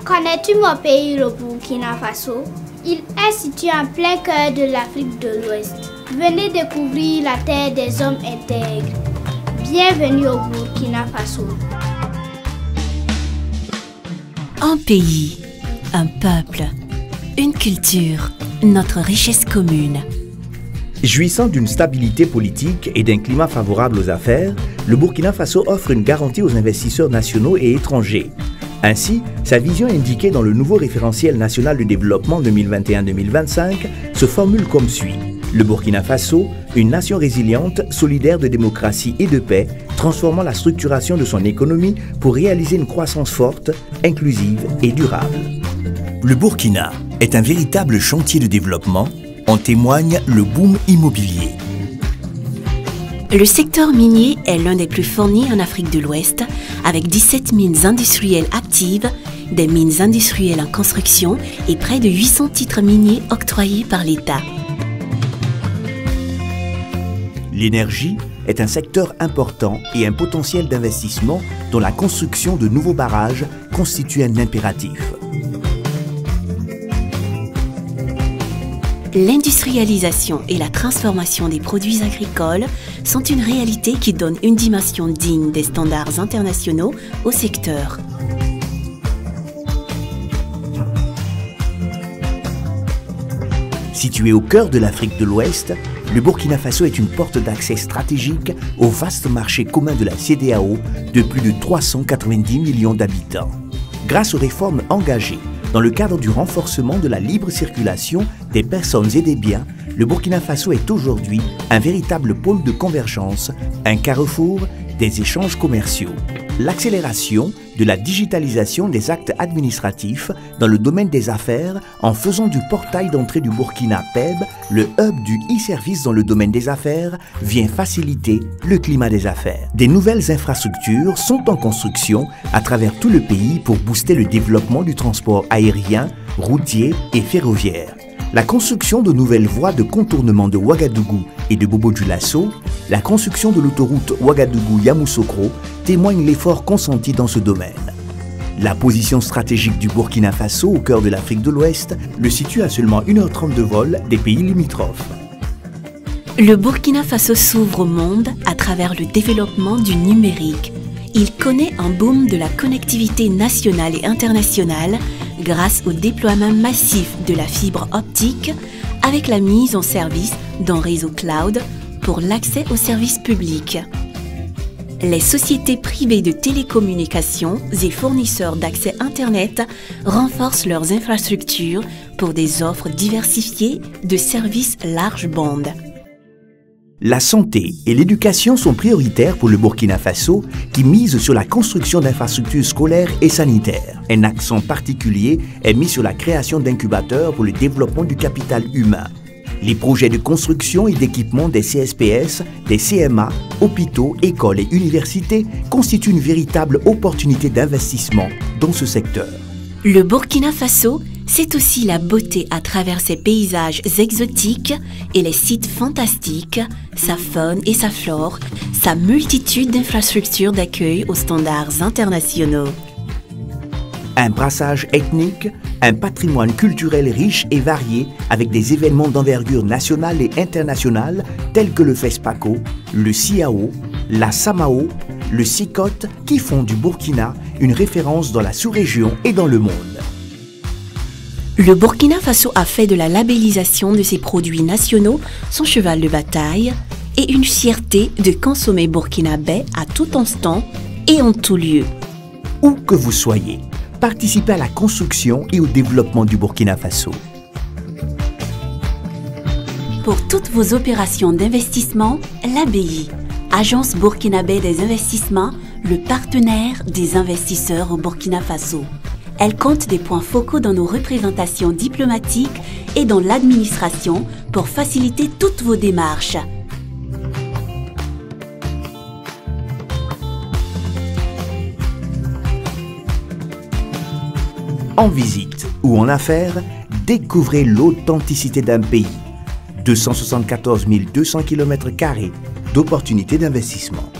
Connais-tu mon pays, le Burkina Faso? Il est situé en plein cœur de l'Afrique de l'Ouest. Venez découvrir la terre des hommes intègres. Bienvenue au Burkina Faso. Un pays, un peuple, une culture, notre richesse commune. Jouissant d'une stabilité politique et d'un climat favorable aux affaires, le Burkina Faso offre une garantie aux investisseurs nationaux et étrangers. Ainsi, sa vision indiquée dans le nouveau référentiel national de développement 2021-2025 se formule comme suit. Le Burkina Faso, une nation résiliente, solidaire de démocratie et de paix, transformant la structuration de son économie pour réaliser une croissance forte, inclusive et durable. Le Burkina est un véritable chantier de développement, en témoigne le boom immobilier. Le secteur minier est l'un des plus fournis en Afrique de l'Ouest, avec 17 mines industrielles actives, des mines industrielles en construction et près de 800 titres miniers octroyés par l'État. L'énergie est un secteur important et un potentiel d'investissement dont la construction de nouveaux barrages constitue un impératif. L'industrialisation et la transformation des produits agricoles sont une réalité qui donne une dimension digne des standards internationaux au secteur. Situé au cœur de l'Afrique de l'Ouest, le Burkina Faso est une porte d'accès stratégique au vaste marché commun de la CEDEAO de plus de 390 millions d'habitants. Grâce aux réformes engagées dans le cadre du renforcement de la libre circulation des personnes et des biens, le Burkina Faso est aujourd'hui un véritable pôle de convergence, un carrefour des échanges commerciaux. L'accélération de la digitalisation des actes administratifs dans le domaine des affaires en faisant du portail d'entrée du Burkina PEB le hub du e-service dans le domaine des affaires vient faciliter le climat des affaires. Des nouvelles infrastructures sont en construction à travers tout le pays pour booster le développement du transport aérien, routier et ferroviaire. La construction de nouvelles voies de contournement de Ouagadougou et de Bobo-Dioulasso, la construction de l'autoroute Ouagadougou-Yamoussoukro témoigne l'effort consenti dans ce domaine. La position stratégique du Burkina Faso au cœur de l'Afrique de l'Ouest le situe à seulement 1h30 de vol des pays limitrophes. Le Burkina Faso s'ouvre au monde à travers le développement du numérique. Il connaît un boom de la connectivité nationale et internationale grâce au déploiement massif de la fibre optique avec la mise en service d'un réseau cloud pour l'accès aux services publics. Les sociétés privées de télécommunications et fournisseurs d'accès Internet renforcent leurs infrastructures pour des offres diversifiées de services large bande. La santé et l'éducation sont prioritaires pour le Burkina Faso qui mise sur la construction d'infrastructures scolaires et sanitaires. Un accent particulier est mis sur la création d'incubateurs pour le développement du capital humain. Les projets de construction et d'équipement des CSPS, des CMA, hôpitaux, écoles et universités constituent une véritable opportunité d'investissement dans ce secteur. Le Burkina Faso, c'est aussi la beauté à travers ses paysages exotiques et les sites fantastiques, sa faune et sa flore, sa multitude d'infrastructures d'accueil aux standards internationaux. Un brassage ethnique, un patrimoine culturel riche et varié avec des événements d'envergure nationale et internationale tels que le FESPACO, le CIAO, la SAMAO, le SICOT qui font du Burkina une référence dans la sous-région et dans le monde. Le Burkina Faso a fait de la labellisation de ses produits nationaux son cheval de bataille et une fierté de consommer burkinabé à tout instant et en tout lieu. Où que vous soyez, participez à la construction et au développement du Burkina Faso. Pour toutes vos opérations d'investissement, l'ABI, Agence burkinabé des investissements, le partenaire des investisseurs au Burkina Faso. Elle compte des points focaux dans nos représentations diplomatiques et dans l'administration pour faciliter toutes vos démarches. En visite ou en affaires, découvrez l'authenticité d'un pays. 274 200 km² d'opportunités d'investissement.